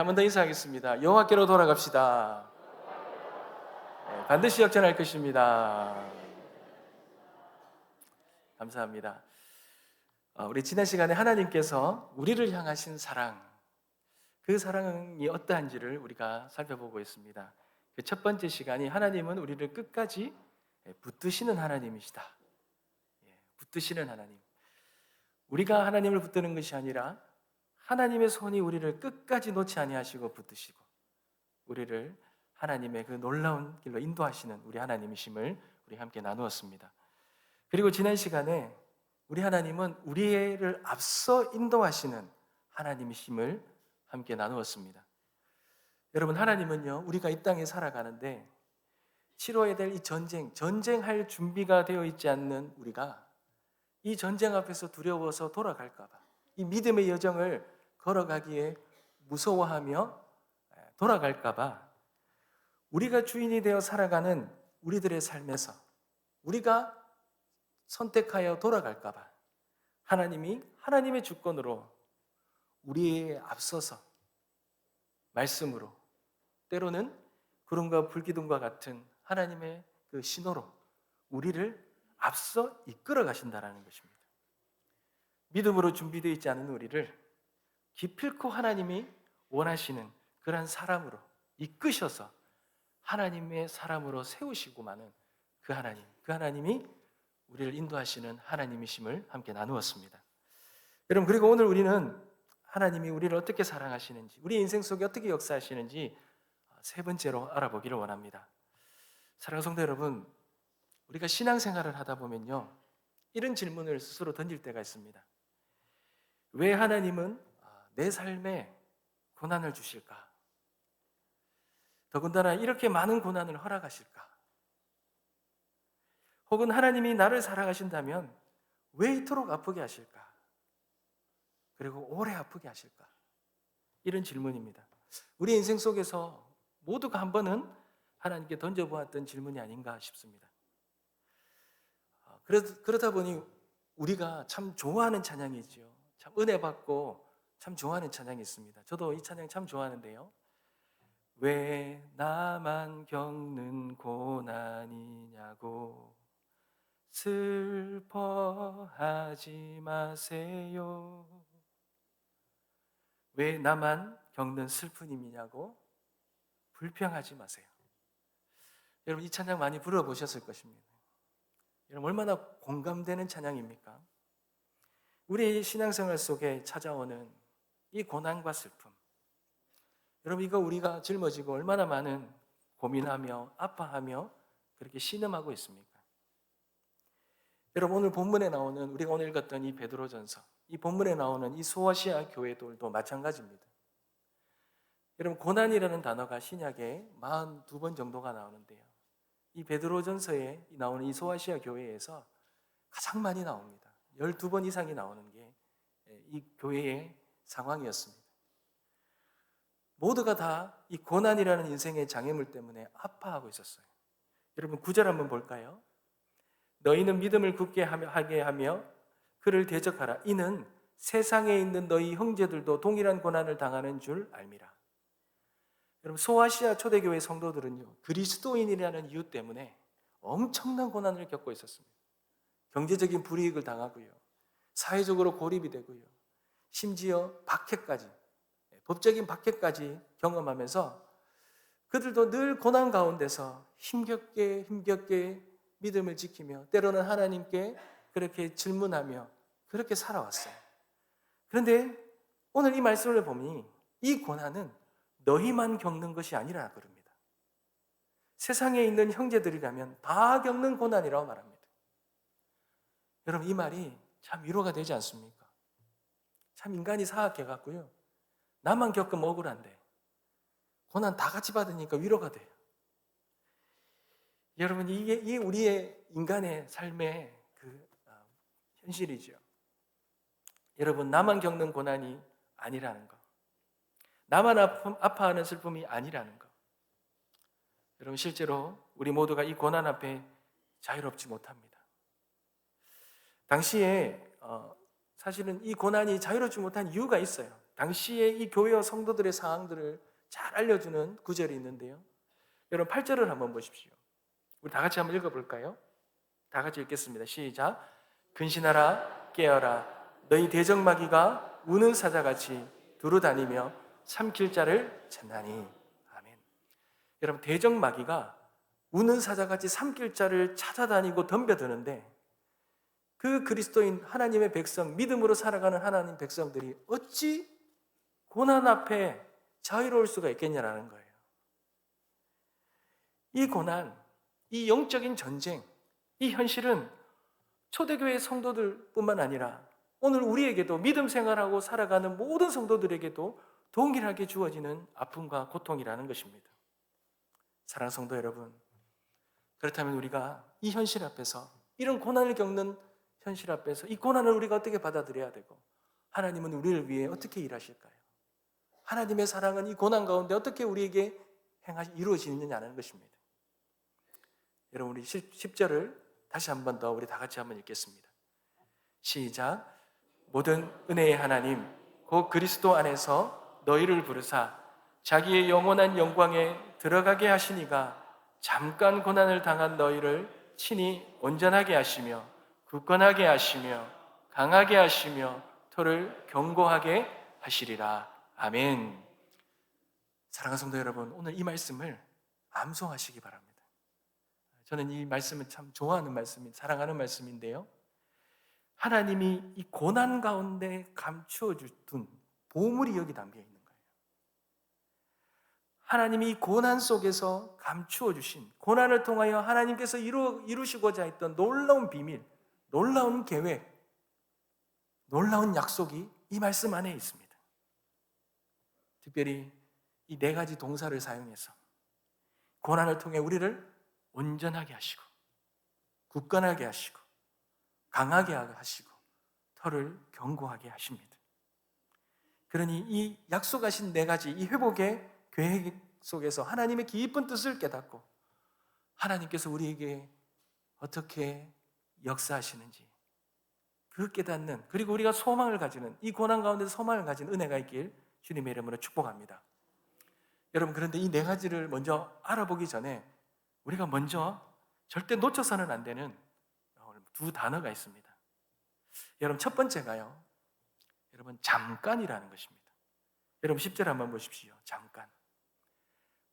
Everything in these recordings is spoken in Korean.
한 번 더 인사하겠습니다. 여호와께로 돌아갑시다. 네, 반드시 역전할 것입니다. 감사합니다. 우리 지난 시간에 하나님께서 우리를 향하신 사랑, 그 사랑이 어떠한지를 우리가 살펴보고 있습니다. 그 첫 번째 시간이 하나님은 우리를 끝까지 붙드시는 하나님이시다. 붙드시는 하나님. 우리가 하나님을 붙드는 것이 아니라 하나님의 손이 우리를 끝까지 놓지 아니하시고 붙드시고 우리를 하나님의 그 놀라운 길로 인도하시는 우리 하나님이심을 우리 함께 나누었습니다. 그리고 지난 시간에 우리 하나님은 우리를 앞서 인도하시는 하나님이심을 함께 나누었습니다. 여러분, 하나님은요, 우리가 이 땅에 살아가는데 치러야 될 이 전쟁할 준비가 되어 있지 않는 우리가 이 전쟁 앞에서 두려워서 돌아갈까 봐, 이 믿음의 여정을 걸어가기에 무서워하며 돌아갈까 봐 우리가 주인이 되어 살아가는 우리들의 삶에서 우리가 선택하여 돌아갈까 봐 하나님이 하나님의 주권으로 우리에 앞서서 말씀으로, 때로는 구름과 불기둥과 같은 하나님의 그 신호로 우리를 앞서 이끌어 가신다는 것입니다. 믿음으로 준비되어 있지 않은 우리를 기필코 하나님이 원하시는 그러한 사람으로 이끄셔서 하나님의 사람으로 세우시고 마는 그 하나님이 우리를 인도하시는 하나님이심을 함께 나누었습니다. 여러분, 그리고 오늘 우리는 하나님이 우리를 어떻게 사랑하시는지, 우리 인생 속에 어떻게 역사하시는지 세 번째로 알아보기를 원합니다. 사랑하는 성도 여러분, 우리가 신앙생활을 하다 보면요, 이런 질문을 스스로 던질 때가 있습니다. 왜 하나님은 내 삶에 고난을 주실까? 더군다나 이렇게 많은 고난을 허락하실까? 혹은 하나님이 나를 사랑하신다면 왜 이토록 아프게 하실까? 그리고 오래 아프게 하실까? 이런 질문입니다. 우리 인생 속에서 모두가 한 번은 하나님께 던져보았던 질문이 아닌가 싶습니다. 그러다 보니 우리가 참 좋아하는 찬양이죠. 참 은혜 받고 참 좋아하는 찬양이 있습니다. 저도 이 찬양 참 좋아하는데요. 왜 나만 겪는 고난이냐고 슬퍼하지 마세요. 왜 나만 겪는 슬픔이냐고 불평하지 마세요. 여러분, 이 찬양 많이 불러보셨을 것입니다. 여러분, 얼마나 공감되는 찬양입니까? 우리 신앙생활 속에 찾아오는 이 고난과 슬픔, 여러분, 이거 우리가 짊어지고 얼마나 많은 고민하며 아파하며 그렇게 신음하고 있습니까? 여러분, 오늘 본문에 나오는, 우리가 오늘 읽었던 이 베드로전서, 이 본문에 나오는 이 소아시아 교회들도 마찬가지입니다. 여러분, 고난이라는 단어가 신약에 42번 정도가 나오는데요, 이 베드로전서에 나오는 이 소아시아 교회에서 가장 많이 나옵니다. 12번 이상이 나오는 게 이 교회의 상황이었습니다. 모두가 다 이 고난이라는 인생의 장애물 때문에 아파하고 있었어요. 여러분, 9절 한번 볼까요? 너희는 믿음을 굳게 하게 하며 그를 대적하라. 이는 세상에 있는 너희 형제들도 동일한 고난을 당하는 줄 알미라. 여러분, 소아시아 초대교회 성도들은요, 그리스도인이라는 이유 때문에 엄청난 고난을 겪고 있었습니다. 경제적인 불이익을 당하고요, 사회적으로 고립이 되고요, 심지어 박해까지, 법적인 박해까지 경험하면서 그들도 늘 고난 가운데서 힘겹게 믿음을 지키며 때로는 하나님께 그렇게 질문하며 그렇게 살아왔어요. 그런데 오늘 이 말씀을 보니 이 고난은 너희만 겪는 것이 아니라 그럽니다. 세상에 있는 형제들이라면 다 겪는 고난이라고 말합니다. 여러분, 이 말이 참 위로가 되지 않습니까? 참 인간이 사악해갖고요, 나만 겪으면 억울한데 고난 다 같이 받으니까 위로가 돼요. 여러분, 이게 우리의 인간의 삶의 그 현실이죠. 여러분, 나만 겪는 고난이 아니라는 거, 나만 아파하는 슬픔이 아니라는 거. 여러분, 실제로 우리 모두가 이 고난 앞에 자유롭지 못합니다. 당시에 사실은 이 고난이 자유롭지 못한 이유가 있어요. 당시에 이 교회와 성도들의 상황들을 잘 알려주는 구절이 있는데요. 여러분 8절을 한번 보십시오. 우리 다 같이 한번 읽어볼까요? 다 같이 읽겠습니다. 시작. 근신하라 깨어라 너희 대적마귀가 우는 사자같이 두루다니며 삼킬 자를 찾나니. 아멘. 여러분 대적마귀가 우는 사자같이 삼킬 자를 찾아다니고 덤벼드는데 그 그리스도인 하나님의 백성, 믿음으로 살아가는 하나님 백성들이 어찌 고난 앞에 자유로울 수가 있겠냐라는 거예요. 이 고난, 이 영적인 전쟁, 이 현실은 초대교회 성도들뿐만 아니라 오늘 우리에게도 믿음 생활하고 살아가는 모든 성도들에게도 동일하게 주어지는 아픔과 고통이라는 것입니다. 사랑하는 성도 여러분, 그렇다면 우리가 이 현실 앞에서, 이런 고난을 겪는 현실 앞에서 이 고난을 우리가 어떻게 받아들여야 되고 하나님은 우리를 위해 어떻게 일하실까요? 하나님의 사랑은 이 고난 가운데 어떻게 우리에게 이루어지느냐는 것입니다. 여러분 우리 10절을 다시 한 번 더 우리 다 같이 한번 읽겠습니다. 시작. 모든 은혜의 하나님 곧 그리스도 안에서 너희를 부르사 자기의 영원한 영광에 들어가게 하시니가 잠깐 고난을 당한 너희를 친히 온전하게 하시며 굳건하게 하시며 강하게 하시며 토를 견고하게 하시리라. 아멘. 사랑하는 성도 여러분, 오늘 이 말씀을 암송하시기 바랍니다. 저는 이 말씀을 참 좋아하는 말씀이, 사랑하는 말씀인데요. 하나님이 이 고난 가운데 감추어 둔 보물이 여기 담겨 있는 거예요. 하나님이 이 고난 속에서 감추어 주신, 고난을 통하여 하나님께서 이루시고자 했던 놀라운 비밀, 놀라운 계획, 놀라운 약속이 이 말씀 안에 있습니다. 특별히 이 4가지 동사를 사용해서 고난을 통해 우리를 온전하게 하시고 굳건하게 하시고 강하게 하시고 털을 견고하게 하십니다. 그러니 이 약속하신 4가지 이 회복의 계획 속에서 하나님의 깊은 뜻을 깨닫고 하나님께서 우리에게 어떻게 역사하시는지 그 깨닫는, 그리고 우리가 소망을 가지는, 이 고난 가운데서 소망을 가진 은혜가 있길 주님의 이름으로 축복합니다. 여러분, 그런데 이 4가지를 먼저 알아보기 전에 우리가 먼저 절대 놓쳐서는 안 되는 2 단어가 있습니다. 여러분, 첫 번째가요, 여러분 잠깐이라는 것입니다. 여러분 10절 한번 보십시오. 잠깐.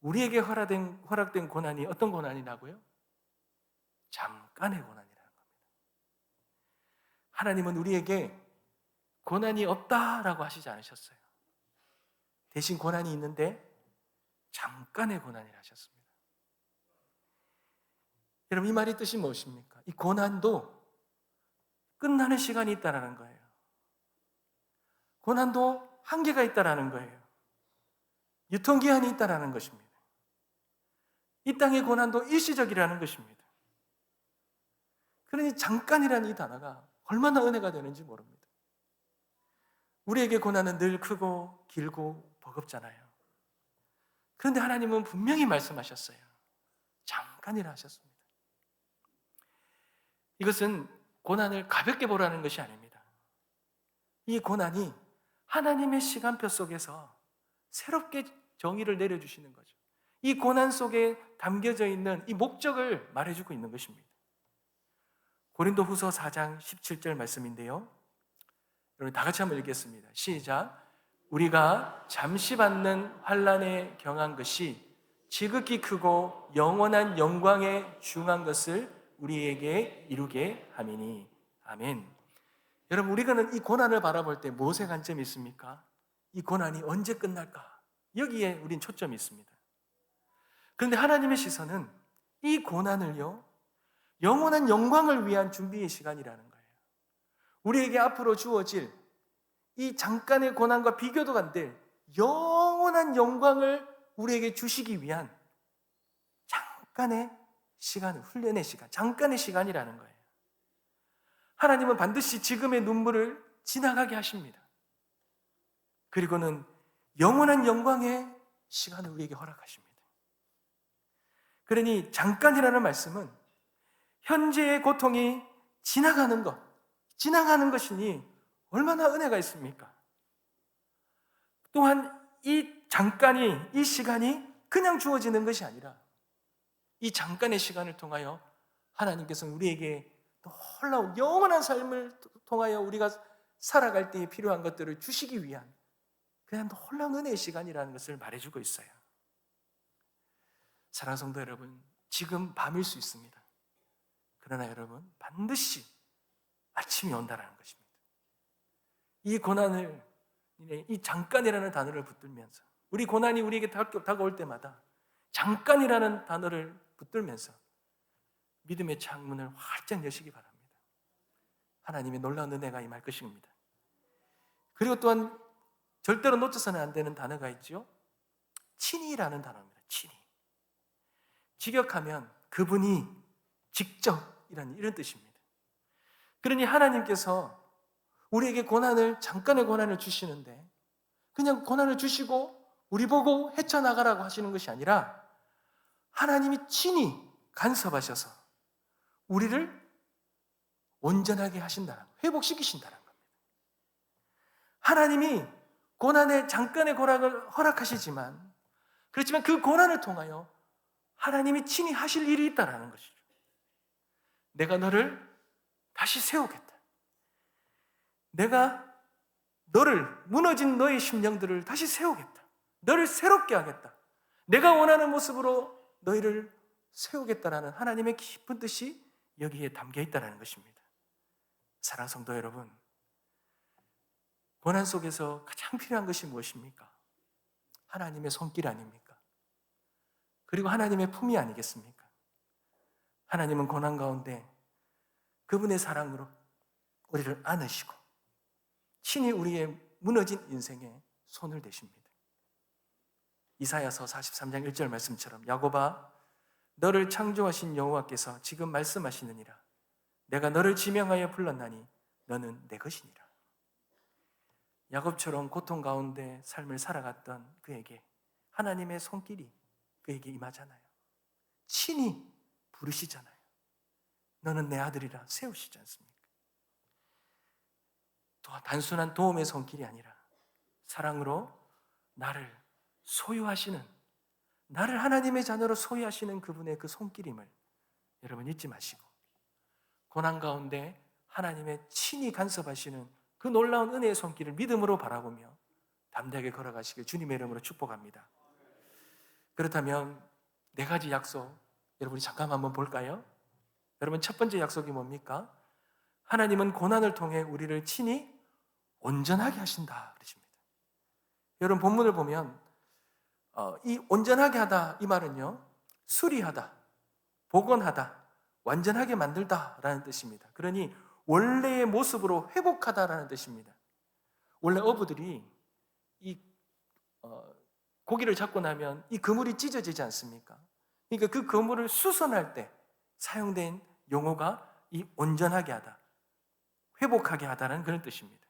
우리에게 허락된 고난이 어떤 고난이라고요? 잠깐의 고난이라는 겁니다. 하나님은 우리에게 고난이 없다라고 하시지 않으셨어요. 대신 고난이 있는데 잠깐의 고난이라 하셨습니다. 여러분, 이 말의 뜻이 무엇입니까? 이 고난도 끝나는 시간이 있다라는 거예요. 고난도 한계가 있다라는 거예요. 유통기한이 있다라는 것입니다. 이 땅의 고난도 일시적이라는 것입니다. 그러니 잠깐이라는 이 단어가 얼마나 은혜가 되는지 모릅니다. 우리에게 고난은 늘 크고 길고 버겁잖아요. 그런데 하나님은 분명히 말씀하셨어요. 잠깐이라 하셨습니다. 이것은 고난을 가볍게 보라는 것이 아닙니다. 이 고난이 하나님의 시간표 속에서 새롭게 정의를 내려주시는 거죠. 이 고난 속에 담겨져 있는 이 목적을 말해주고 있는 것입니다. 고린도후서 4장 17절 말씀인데요. 여러분 다 같이 한번 읽겠습니다. 시작. 우리가 잠시 받는 환난에 경한 것이 지극히 크고 영원한 영광에 중한 것을 우리에게 이루게 함이니. 아멘. 여러분, 우리가 이 고난을 바라볼 때 무엇의 관점이 있습니까? 이 고난이 언제 끝날까? 여기에 우린 초점이 있습니다. 그런데 하나님의 시선은 이 고난을요, 영원한 영광을 위한 준비의 시간이라는 거예요. 우리에게 앞으로 주어질 이 잠깐의 고난과 비교도 안 될 영원한 영광을 우리에게 주시기 위한 잠깐의 시간, 훈련의 시간, 잠깐의 시간이라는 거예요. 하나님은 반드시 지금의 눈물을 지나가게 하십니다. 그리고는 영원한 영광의 시간을 우리에게 허락하십니다. 그러니 잠깐이라는 말씀은 현재의 고통이 지나가는 것, 지나가는 것이니 얼마나 은혜가 있습니까? 그런데 하나님은 반드시 지금의 눈물을 지나가게 하십니다. 그리고는 영원한 영광의 시간을 우리에게 허락하십니다. 그러니 잠깐이라는 말씀은 현재의 고통이 지나가는 것, 지나가는 것이니 얼마나 은혜가 있습니까? 그런데 하나님은 반드시 지금의 눈물을 또한 이 시간이 그냥 주어지는 것이 아니라 이 잠깐의 시간을 통하여 하나님께서는 우리에게 놀라운 영원한 삶을 통하여 우리가 살아갈 때에 필요한 것들을 주시기 위한 그냥 놀라운 은혜의 시간이라는 것을 말해주고 있어요. 사랑하는 성도 여러분, 지금 밤일 수 있습니다. 그러나 여러분, 반드시 아침이 온다는 것입니다. 이 고난을, 이 잠깐이라는 단어를 붙들면서 우리 고난이 우리에게 다가올 때마다 잠깐이라는 단어를 붙들면서 믿음의 창문을 활짝 여시기 바랍니다. 하나님의 놀라운 은혜가 임할 것입니다. 그리고 또한 절대로 놓쳐서는 안 되는 단어가 있죠. 친히라는 단어입니다. 친히. 직역하면 그분이 직접이라는 이런 뜻입니다. 그러니 하나님께서 우리에게 잠깐의 고난을 주시는데 그냥 고난을 주시고 우리 보고 헤쳐나가라고 하시는 것이 아니라 하나님이 친히 간섭하셔서 우리를 온전하게 하신다는 거예요. 회복시키신다는 겁니다. 하나님이 잠깐의 고난을 허락하시지만 그렇지만 그 고난을 통하여 하나님이 친히 하실 일이 있다는 것이죠. 내가 너를 다시 세우겠다. 내가 무너진 너의 심령들을 다시 세우겠다. 너를 새롭게 하겠다. 내가 원하는 모습으로 너희를 세우겠다라는 하나님의 깊은 뜻이 여기에 담겨 있다는 것입니다. 사랑하는 성도 여러분, 고난 속에서 가장 필요한 것이 무엇입니까? 하나님의 손길 아닙니까? 그리고 하나님의 품이 아니겠습니까? 하나님은 고난 가운데 그분의 사랑으로 우리를 안으시고 친히 우리의 무너진 인생에 손을 대십니다. 이사야서 43장 1절 말씀처럼 야곱아 너를 창조하신 여호와께서 지금 말씀하시느니라. 내가 너를 지명하여 불렀나니 너는 내 것이니라. 야곱처럼 고통 가운데 삶을 살아갔던 그에게 하나님의 손길이 그에게 임하잖아요. 친히 부르시잖아요. 너는 내 아들이라 세우시지 않습니까? 또 단순한 도움의 손길이 아니라 사랑으로 나를 하나님의 자녀로 소유하시는 그분의 그 손길임을 여러분 잊지 마시고 고난 가운데 하나님의 친히 간섭하시는 그 놀라운 은혜의 손길을 믿음으로 바라보며 담대하게 걸어가시길 주님의 이름으로 축복합니다. 그렇다면 4가지 약속 여러분이 잠깐 한번 볼까요? 여러분 첫 번째 약속이 뭡니까? 하나님은 고난을 통해 우리를 친히 온전하게 하신다 그러십니다. 여러분 본문을 보면 이 온전하게 하다 이 말은요 수리하다, 복원하다, 완전하게 만들다라는 뜻입니다. 그러니 원래의 모습으로 회복하다라는 뜻입니다. 원래 어부들이 이 고기를 잡고 나면 이 그물이 찢어지지 않습니까? 그러니까 그 그물을 수선할 때 사용된 용어가 이 온전하게 하다, 회복하게 하다는 그런 뜻입니다.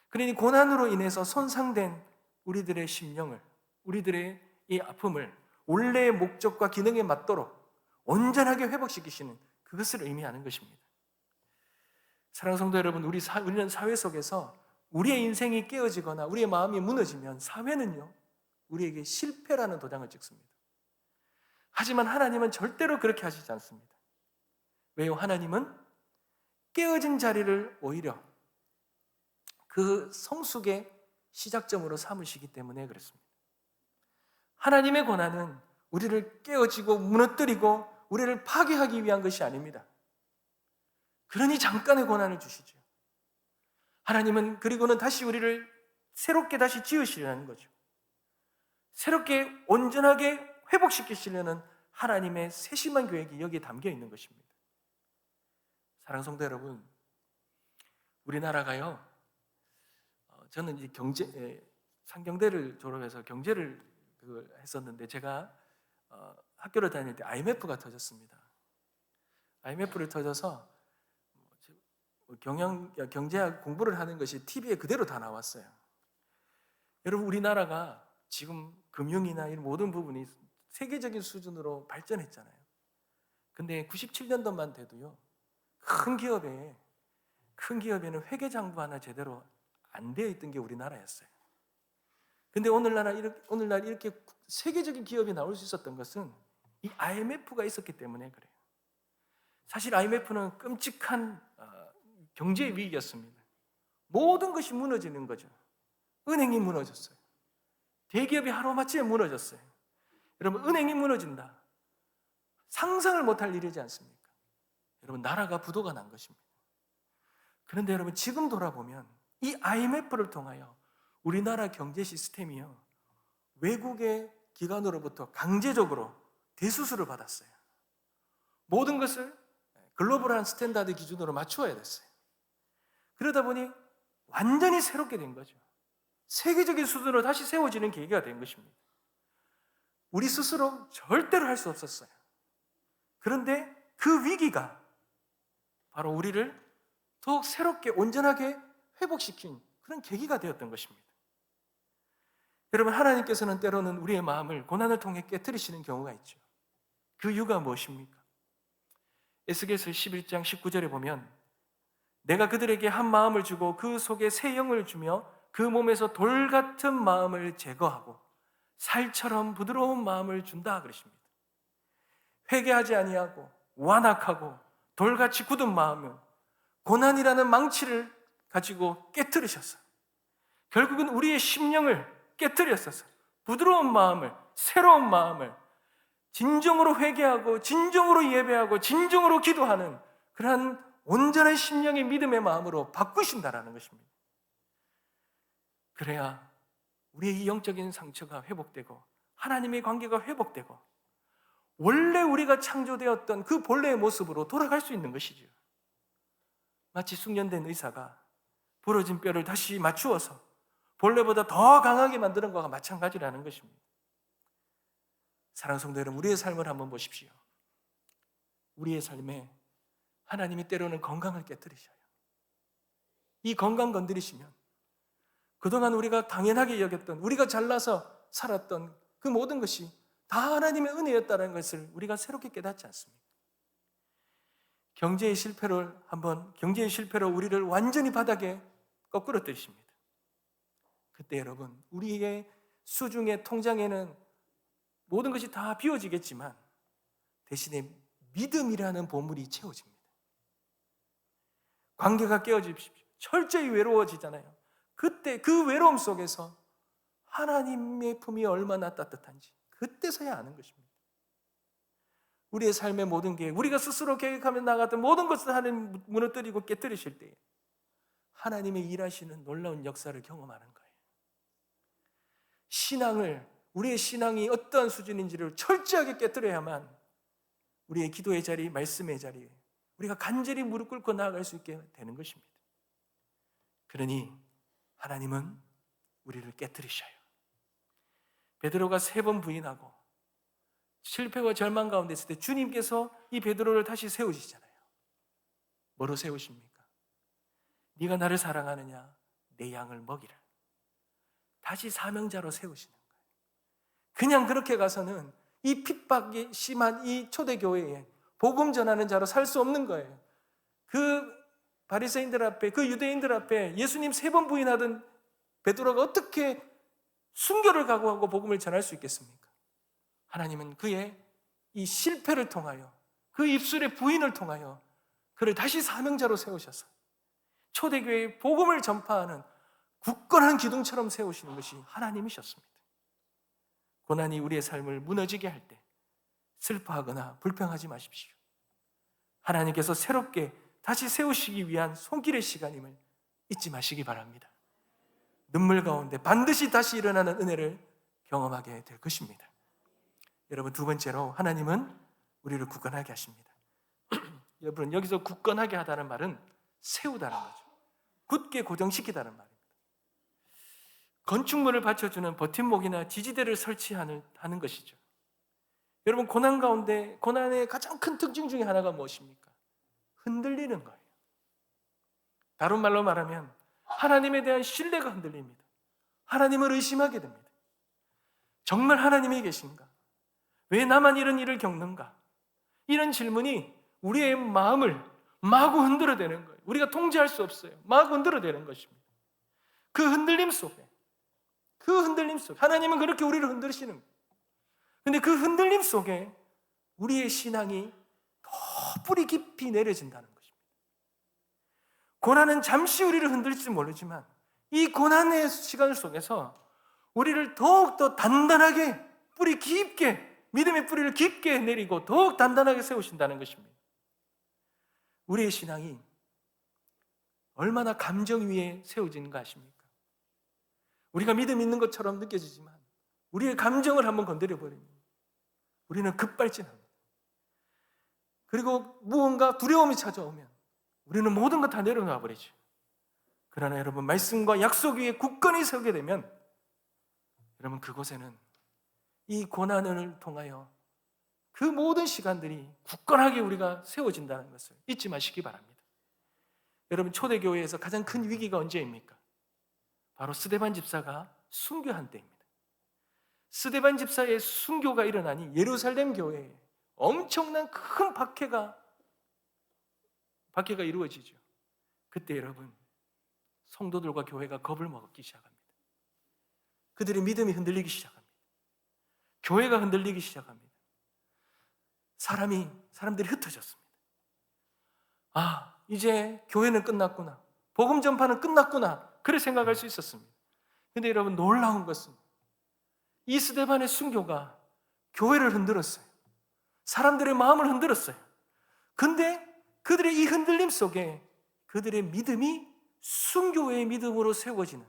그러니 고난으로 인해서 손상된 우리들의 심령을, 우리들의 이 아픔을 원래의 목적과 기능에 맞도록 온전하게 회복시키시는 그것을 의미하는 것입니다. 사랑하는 성도 여러분, 우리는 사회 속에서 우리의 인생이 깨어지거나 우리의 마음이 무너지면 사회는요 우리에게 실패라는 도장을 찍습니다. 하지만 하나님은 절대로 그렇게 하시지 않습니다. 왜요? 하나님은 깨어진 자리를 오히려 그 성숙의 시작점으로 삼으시기 때문에 그렇습니다. 하나님의 고난은 우리를 깨어지고 무너뜨리고 우리를 파괴하기 위한 것이 아닙니다. 그러니 잠깐의 고난을 주시죠. 하나님은 그리고는 다시 우리를 새롭게 다시 지으시려는 거죠. 새롭게 온전하게 회복시키시려는 하나님의 세심한 계획이 여기에 담겨 있는 것입니다. 사랑하는 성도 여러분, 우리나라가요 저는 이제 상경대를 졸업해서 경제를 했었는데 제가 학교를 다닐 때 IMF가 터졌습니다. IMF를 터져서 경제학 공부를 하는 것이 TV에 그대로 다 나왔어요. 여러분 우리나라가 지금 금융이나 이런 모든 부분이 세계적인 수준으로 발전했잖아요. 근데 97년도만 돼도요 큰 기업에는 회계장부 하나 제대로 안 되어 있던 게 우리나라였어요. 근데 오늘날 이렇게 세계적인 기업이 나올 수 있었던 것은 이 IMF가 있었기 때문에 그래요. 사실 IMF는 끔찍한 경제 위기였습니다. 모든 것이 무너지는 거죠. 은행이 무너졌어요. 대기업이 하루아침에 무너졌어요. 여러분, 은행이 무너진다. 상상을 못할 일이지 않습니까? 여러분, 나라가 부도가 난 것입니다. 그런데 여러분, 지금 돌아보면 이 IMF를 통하여 우리나라 경제 시스템이요, 외국의 기관으로부터 강제적으로 대수술을 받았어요. 모든 것을 글로벌한 스탠다드 기준으로 맞추어야 됐어요. 그러다 보니 완전히 새롭게 된 거죠. 세계적인 수준으로 다시 세워지는 계기가 된 것입니다. 우리 스스로 절대로 할 수 없었어요. 그런데 그 위기가 바로 우리를 더욱 새롭게 온전하게 회복시킨 그런 계기가 되었던 것입니다. 여러분, 하나님께서는 때로는 우리의 마음을 고난을 통해 깨트리시는 경우가 있죠. 그 이유가 무엇입니까? 에스겔서 11장 19절에 보면 내가 그들에게 한 마음을 주고 그 속에 새 영을 주며 그 몸에서 돌 같은 마음을 제거하고 살처럼 부드러운 마음을 준다 그러십니다. 회개하지 아니하고 완악하고 돌같이 굳은 마음은 고난이라는 망치를 가지고 깨트리셨어요. 결국은 우리의 심령을 깨트렸어서 부드러운 마음을, 새로운 마음을 진정으로 회개하고 진정으로 예배하고 진정으로 기도하는 그러한 온전한 심령의 믿음의 마음으로 바꾸신다라는 것입니다. 그래야 우리의 이 영적인 상처가 회복되고 하나님의 관계가 회복되고 원래 우리가 창조되었던 그 본래의 모습으로 돌아갈 수 있는 것이죠. 마치 숙련된 의사가 부러진 뼈를 다시 맞추어서 본래보다 더 강하게 만드는 것과 마찬가지라는 것입니다. 사랑하는 성도 여러분, 우리의 삶을 한번 보십시오. 우리의 삶에 하나님이 때로는 건강을 깨뜨리셔요. 이 건강 건드리시면 그동안 우리가 당연하게 여겼던, 우리가 잘나서 살았던 그 모든 것이 다 하나님의 은혜였다는 것을 우리가 새롭게 깨닫지 않습니까? 경제의 실패로 우리를 완전히 바닥에 거꾸로 뜨십니다. 그때 여러분, 우리의 수중의 통장에는 모든 것이 다 비워지겠지만 대신에 믿음이라는 보물이 채워집니다. 관계가 깨어집시오. 철저히 외로워지잖아요. 그때 그 외로움 속에서 하나님의 품이 얼마나 따뜻한지 그때서야 아는 것입니다. 우리의 삶의 모든 게 우리가 스스로 계획하며 나갔던 모든 것을 하나님 무너뜨리고 깨뜨리실 때에 하나님의 일하시는 놀라운 역사를 경험하는 거예요. 우리의 신앙이 어떠한 수준인지를 철저하게 깨뜨려야만 우리의 기도의 자리, 말씀의 자리에 우리가 간절히 무릎 꿇고 나아갈 수 있게 되는 것입니다. 그러니 하나님은 우리를 깨뜨리셔요. 베드로가 3번 부인하고 실패와 절망 가운데 있을 때 주님께서 이 베드로를 다시 세우시잖아요. 뭐로 세우십니까? 네가 나를 사랑하느냐? 내 양을 먹이라. 다시 사명자로 세우시는 거예요. 그냥 그렇게 가서는 이 핍박이 심한 이 초대교회에 복음 전하는 자로 살 수 없는 거예요. 그 바리새인들 앞에, 그 유대인들 앞에 예수님 3번 부인하던 베드로가 어떻게 순교를 각오하고 복음을 전할 수 있겠습니까? 하나님은 그의 이 실패를 통하여, 그 입술의 부인을 통하여 그를 다시 사명자로 세우셔서 초대교회의 복음을 전파하는 굳건한 기둥처럼 세우시는 것이 하나님이셨습니다. 고난이 우리의 삶을 무너지게 할 때 슬퍼하거나 불평하지 마십시오. 하나님께서 새롭게 다시 세우시기 위한 손길의 시간임을 잊지 마시기 바랍니다. 눈물 가운데 반드시 다시 일어나는 은혜를 경험하게 될 것입니다. 여러분, 2번째로 하나님은 우리를 굳건하게 하십니다. 여러분, 여기서 굳건하게 하다는 말은 세우다는 거죠. 굳게 고정시키다는 말입니다. 건축물을 받쳐주는 버팀목이나 지지대를 설치하는 것이죠. 여러분, 고난 가운데 고난의 가장 큰 특징 중에 하나가 무엇입니까? 흔들리는 거예요. 다른 말로 말하면 하나님에 대한 신뢰가 흔들립니다. 하나님을 의심하게 됩니다. 정말 하나님이 계신가? 왜 나만 이런 일을 겪는가? 이런 질문이 우리의 마음을 마구 흔들어대는 거예요. 우리가 통제할 수 없어요. 마구 흔들어대는 것입니다. 그 흔들림 속에, 그 흔들림 속 하나님은 그렇게 우리를 흔들으시는 거예요. 근데 그 흔들림 속에 우리의 신앙이 더 뿌리 깊이 내려진다는 것입니다. 고난은 잠시 우리를 흔들지 모르지만 이 고난의 시간 속에서 우리를 더욱더 단단하게 뿌리 깊게 믿음의 뿌리를 깊게 내리고 더욱 단단하게 세우신다는 것입니다. 우리의 신앙이 얼마나 감정 위에 세워지는가 아십니까? 우리가 믿음 있는 것처럼 느껴지지만 우리의 감정을 한번 건드려버리면 우리는 급발진합니다. 그리고 무언가 두려움이 찾아오면 우리는 모든 것 다 내려놔 버리죠. 그러나 여러분, 말씀과 약속 위에 굳건히 서게 되면 여러분, 그곳에는 이 고난을 통하여 그 모든 시간들이 굳건하게 우리가 세워진다는 것을 잊지 마시기 바랍니다. 여러분, 초대교회에서 가장 큰 위기가 언제입니까? 바로 스데반 집사가 순교한 때입니다. 스데반 집사의 순교가 일어나니 예루살렘 교회에 엄청난 큰 박해가 이루어지죠. 그때 여러분, 성도들과 교회가 겁을 먹기 시작합니다. 그들의 믿음이 흔들리기 시작합니다. 교회가 흔들리기 시작합니다. 사람들이 흩어졌습니다. 이제 교회는 끝났구나, 복음 전파는 끝났구나, 그렇게 생각할 수 있었습니다. 근데 여러분, 놀라운 것은 이 스데반의 순교가 교회를 흔들었어요. 사람들의 마음을 흔들었어요. 근데 그들의 이 흔들림 속에 그들의 믿음이 순교의 믿음으로 세워지는,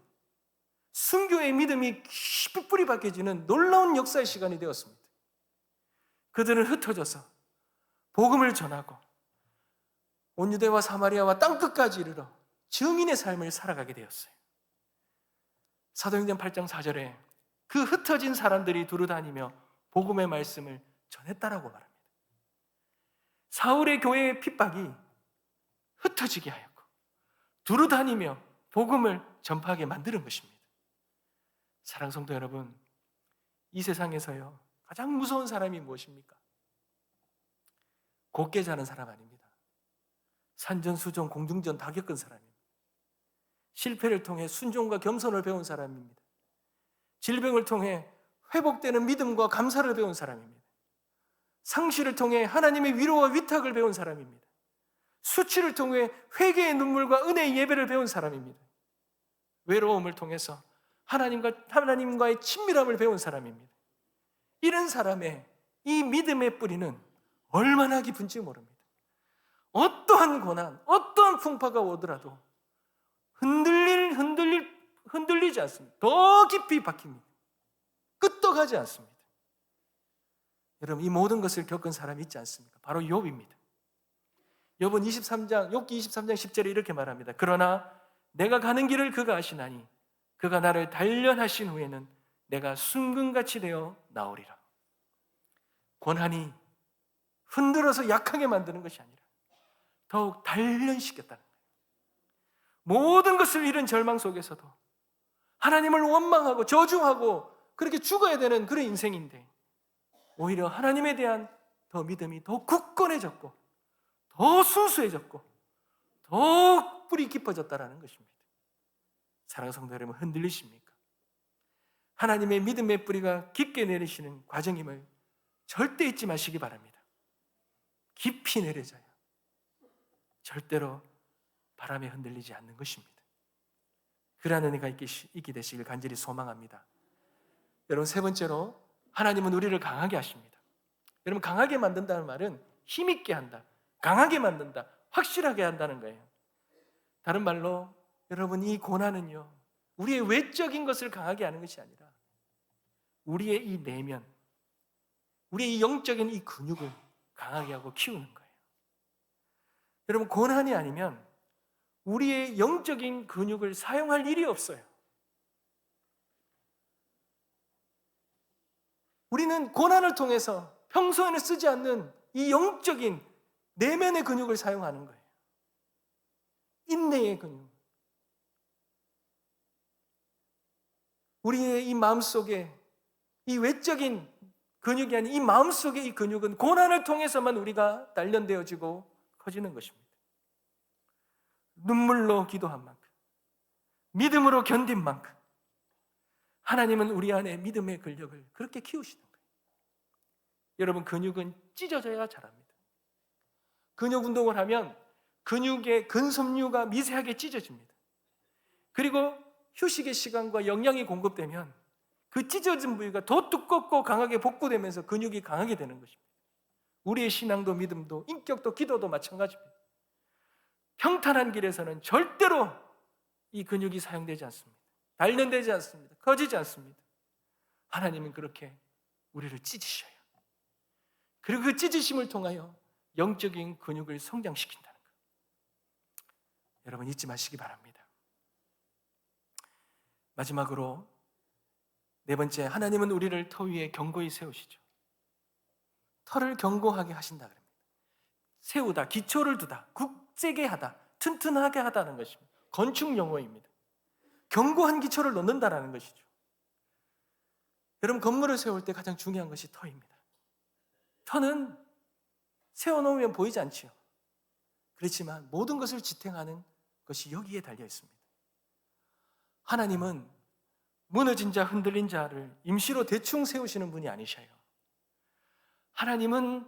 순교의 믿음이 깊이 뿌리 박혀지는 놀라운 역사의 시간이 되었습니다. 그들은 흩어져서 복음을 전하고 온 유대와 사마리아와 땅끝까지 이르러 증인의 삶을 살아가게 되었어요. 사도행전 8장 4절에 그 흩어진 사람들이 두루다니며 복음의 말씀을 전했다라고 말합니다. 사울의 교회의 핍박이 흩어지게 하였고 두루다니며 복음을 전파하게 만드는 것입니다. 사랑하는 성도 여러분, 이 세상에서요, 가장 무서운 사람이 무엇입니까? 곱게 자는 사람 아닙니다. 산전수전, 공중전 다 겪은 사람입니다. 실패를 통해 순종과 겸손을 배운 사람입니다. 질병을 통해 회복되는 믿음과 감사를 배운 사람입니다. 상실을 통해 하나님의 위로와 위탁을 배운 사람입니다. 수치를 통해 회개의 눈물과 은혜의 예배를 배운 사람입니다. 외로움을 통해서 하나님과의 친밀함을 배운 사람입니다. 이런 사람의 이 믿음의 뿌리는 얼마나 깊은지 모릅니다. 어떠한 고난, 어떠한 풍파가 오더라도 흔들리지 않습니다. 더 깊이 박힙니다. 끄떡하지 않습니다. 여러분, 이 모든 것을 겪은 사람이 있지 않습니까? 바로 욥입니다. 욥은 23장 10절에 이렇게 말합니다. 그러나 내가 가는 길을 그가 아시나니 그가 나를 단련하신 후에는 내가 순금같이 되어 나오리라. 고난이 흔들어서 약하게 만드는 것이 아니라 더욱 단련시켰다는 거예요. 모든 것을 잃은 절망 속에서도 하나님을 원망하고 저주하고 그렇게 죽어야 되는 그런 인생인데 오히려 하나님에 대한 더 믿음이 더 굳건해졌고 더 순수해졌고 더 뿌리 깊어졌다는 것입니다. 사랑하는 성도 여러분, 흔들리십니까? 하나님의 믿음의 뿌리가 깊게 내리시는 과정임을 절대 잊지 마시기 바랍니다. 깊이 내려져야 절대로 바람에 흔들리지 않는 것입니다. 그러한 은혜가 있게 되시길 간절히 소망합니다. 여러분, 세 번째로 하나님은 우리를 강하게 하십니다. 여러분, 강하게 만든다는 말은 힘있게 한다, 강하게 만든다, 확실하게 한다는 거예요. 다른 말로 여러분, 이 고난은요, 우리의 외적인 것을 강하게 하는 것이 아니라 우리의 이 내면, 우리의 이 영적인 이 근육을 강하게 하고 키우는 거예요. 여러분, 고난이 아니면 우리의 영적인 근육을 사용할 일이 없어요. 우리는 고난을 통해서 평소에는 쓰지 않는 이 영적인 내면의 근육을 사용하는 거예요. 인내의 근육. 우리의 이 마음속에 이 외적인 근육이 아닌 이 마음속의 이 근육은 고난을 통해서만 우리가 단련되어지고 커지는 것입니다. 눈물로 기도한 만큼, 믿음으로 견딘 만큼, 하나님은 우리 안에 믿음의 근력을 그렇게 키우시는 거예요. 여러분, 근육은 찢어져야 자랍니다. 근육 운동을 하면 근육의 근섬유가 미세하게 찢어집니다. 그리고 휴식의 시간과 영양이 공급되면 그 찢어진 부위가 더 두껍고 강하게 복구되면서 근육이 강하게 되는 것입니다. 우리의 신앙도 믿음도 인격도 기도도 마찬가지입니다. 평탄한 길에서는 절대로 이 근육이 사용되지 않습니다. 단련되지 않습니다. 커지지 않습니다. 하나님은 그렇게 우리를 찢으셔요. 그리고 그 찢으심을 통하여 영적인 근육을 성장시킨다는 것. 여러분, 잊지 마시기 바랍니다. 마지막으로 네 번째, 하나님은 우리를 터 위에 견고히 세우시죠. 터를 견고하게 하신다 그럽니다. 세우다, 기초를 두다, 굳세게 하다, 튼튼하게 하다는 것입니다. 건축 용어입니다. 견고한 기초를 놓는다라는 것이죠. 여러분, 건물을 세울 때 가장 중요한 것이 터입니다. 터는 세워놓으면 보이지 않지요. 그렇지만 모든 것을 지탱하는 것이 여기에 달려 있습니다. 하나님은 무너진 자, 흔들린 자를 임시로 대충 세우시는 분이 아니셔요. 하나님은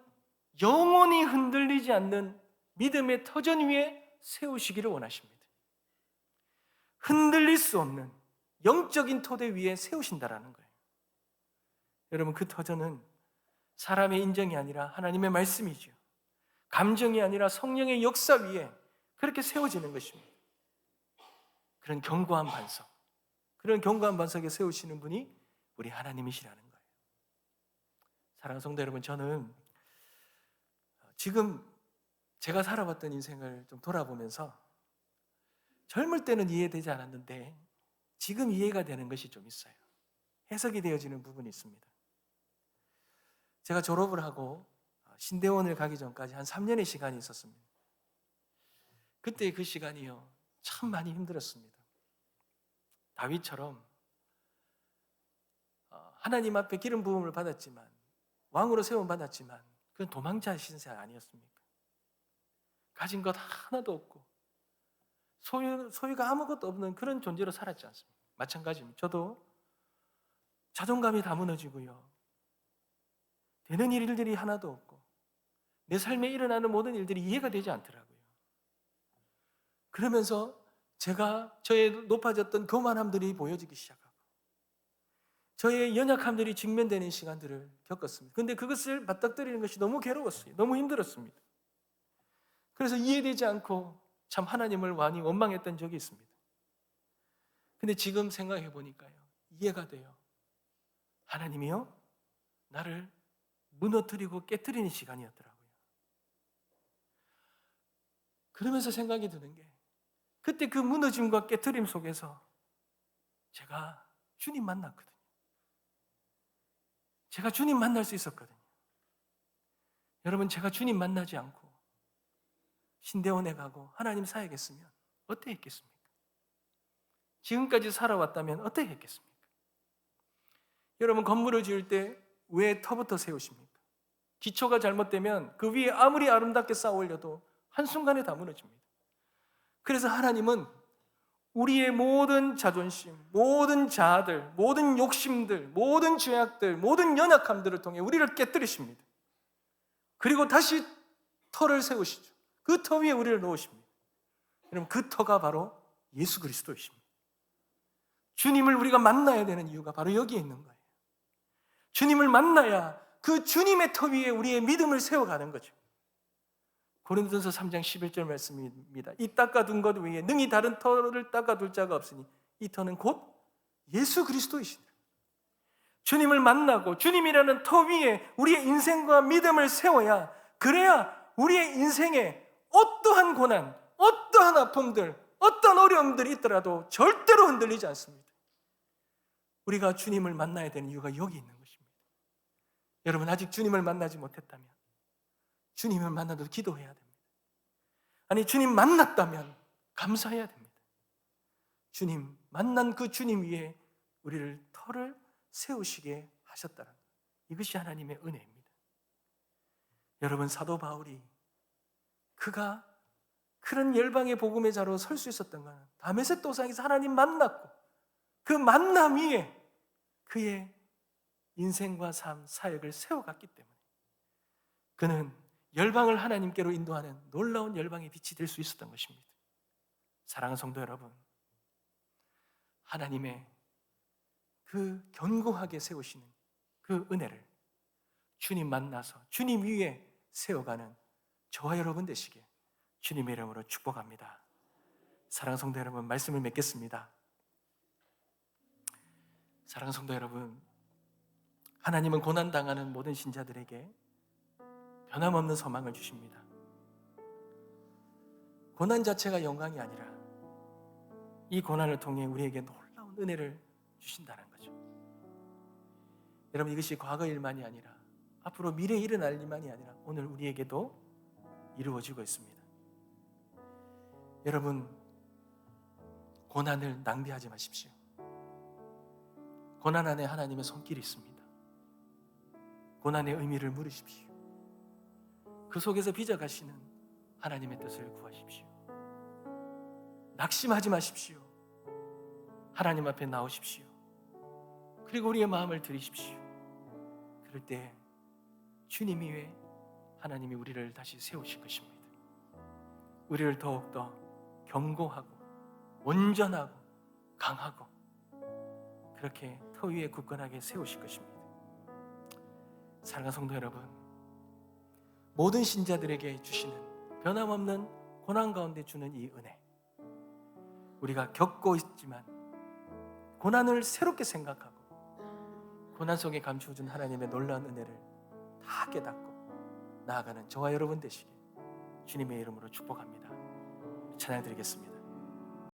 영원히 흔들리지 않는 믿음의 터전 위에 세우시기를 원하십니다. 흔들릴 수 없는 영적인 토대 위에 세우신다라는 거예요. 여러분, 그 터전은 사람의 인정이 아니라 하나님의 말씀이죠. 감정이 아니라 성령의 역사 위에 그렇게 세워지는 것입니다. 그런 견고한 반석, 그런 견고한 반석에 세우시는 분이 우리 하나님이시라는 거예요. 사랑하는 성도 여러분, 저는 지금 제가 살아왔던 인생을 좀 돌아보면서 젊을 때는 이해되지 않았는데 지금 이해가 되는 것이 좀 있어요. 해석이 되어지는 부분이 있습니다. 제가 졸업을 하고 신대원을 가기 전까지 한 3년의 시간이 있었습니다. 그때 그 시간이요, 참 많이 힘들었습니다. 다윗처럼 하나님 앞에 기름 부음을 받았지만, 왕으로 세움 받았지만 그건 도망자 신세 아니었습니까? 가진 것 하나도 없고 소유가 아무것도 없는 그런 존재로 살았지 않습니까? 마찬가지입니다. 저도 자존감이 다 무너지고요, 되는 일들이 하나도 없고 내 삶에 일어나는 모든 일들이 이해가 되지 않더라고요. 그러면서 제가 저의 높아졌던 교만함들이 보여지기 시작하고 저의 연약함들이 직면되는 시간들을 겪었습니다. 그런데 그것을 맞닥뜨리는 것이 너무 괴로웠어요. 너무 힘들었습니다. 그래서 이해되지 않고 참 하나님을 많이 원망했던 적이 있습니다. 근데 지금 생각해 보니까요, 이해가 돼요. 하나님이요, 나를 무너뜨리고 깨뜨리는 시간이었더라고요. 그러면서 생각이 드는 게, 그때 그 무너짐과 깨트림 속에서 제가 주님 만났거든요. 제가 주님 만날 수 있었거든요. 여러분, 제가 주님 만나지 않고 신대원에 가고 하나님 사역했으면 어떻게 했겠습니까? 지금까지 살아왔다면 어떻게 했겠습니까? 여러분, 건물을 지을 때 왜 터부터 세우십니까? 기초가 잘못되면 그 위에 아무리 아름답게 쌓아 올려도 한순간에 다 무너집니다. 그래서 하나님은 우리의 모든 자존심, 모든 자아들, 모든 욕심들, 모든 죄악들, 모든 연약함들을 통해 우리를 깨뜨리십니다. 그리고 다시 터를 세우시죠. 그 터 위에 우리를 놓으십니다. 여러분, 그 터가 바로 예수 그리스도이십니다. 주님을 우리가 만나야 되는 이유가 바로 여기에 있는 거예요. 주님을 만나야 그 주님의 터 위에 우리의 믿음을 세워가는 거죠. 고린도전서 3장 11절 말씀입니다. 이 닦아둔 것 위에 능히 다른 터를 닦아둘 자가 없으니 이 터는 곧 예수 그리스도이시다. 주님을 만나고 주님이라는 터 위에 우리의 인생과 믿음을 세워야, 그래야 우리의 인생에 어떠한 고난, 어떠한 아픔들, 어떤 어려움들이 있더라도 절대로 흔들리지 않습니다. 우리가 주님을 만나야 되는 이유가 여기 있는 것입니다. 여러분, 아직 주님을 만나지 못했다면 주님을 만나도 기도해야 됩니다. 아니, 주님 만났다면 감사해야 됩니다. 주님, 만난 그 주님 위에 우리를 터를 세우시게 하셨다는 것, 이것이 하나님의 은혜입니다. 여러분, 사도 바울이 그가 그런 열방의 복음의 자로 설 수 있었던 것은 다메섹 도상에서 하나님 만났고 그 만남 위에 그의 인생과 삶, 사역을 세워갔기 때문에 그는 열방을 하나님께로 인도하는 놀라운 열방의 빛이 될 수 있었던 것입니다. 사랑하는 성도 여러분, 하나님의 그 견고하게 세우시는 그 은혜를 주님 만나서 주님 위에 세워가는 저와 여러분 되시길 주님의 이름으로 축복합니다. 사랑하는 성도 여러분, 말씀을 맺겠습니다. 사랑하는 성도 여러분, 하나님은 고난당하는 모든 신자들에게 변함없는 소망을 주십니다. 고난 자체가 영광이 아니라 이 고난을 통해 우리에게 놀라운 은혜를 주신다는 거죠. 여러분, 이것이 과거 일만이 아니라 앞으로 미래에 일어날 일만이 아니라 오늘 우리에게도 이루어지고 있습니다. 여러분, 고난을 낭비하지 마십시오. 고난 안에 하나님의 손길이 있습니다. 고난의 의미를 물으십시오. 그 속에서 빚어가시는 하나님의 뜻을 구하십시오. 낙심하지 마십시오. 하나님 앞에 나오십시오. 그리고 우리의 마음을 들이십시오. 그럴 때 주님 위에 하나님이 우리를 다시 세우실 것입니다. 우리를 더욱더 견고하고 온전하고 강하고 그렇게 터 위에 굳건하게 세우실 것입니다. 사랑하는 성도 여러분, 모든 신자들에게 주시는 변함없는 고난 가운데 주는 이 은혜, 우리가 겪고 있지만 고난을 새롭게 생각하고 고난 속에 감추어준 하나님의 놀라운 은혜를 다 깨닫고 나아가는 저와 여러분 되시길 주님의 이름으로 축복합니다. 찬양 드리겠습니다.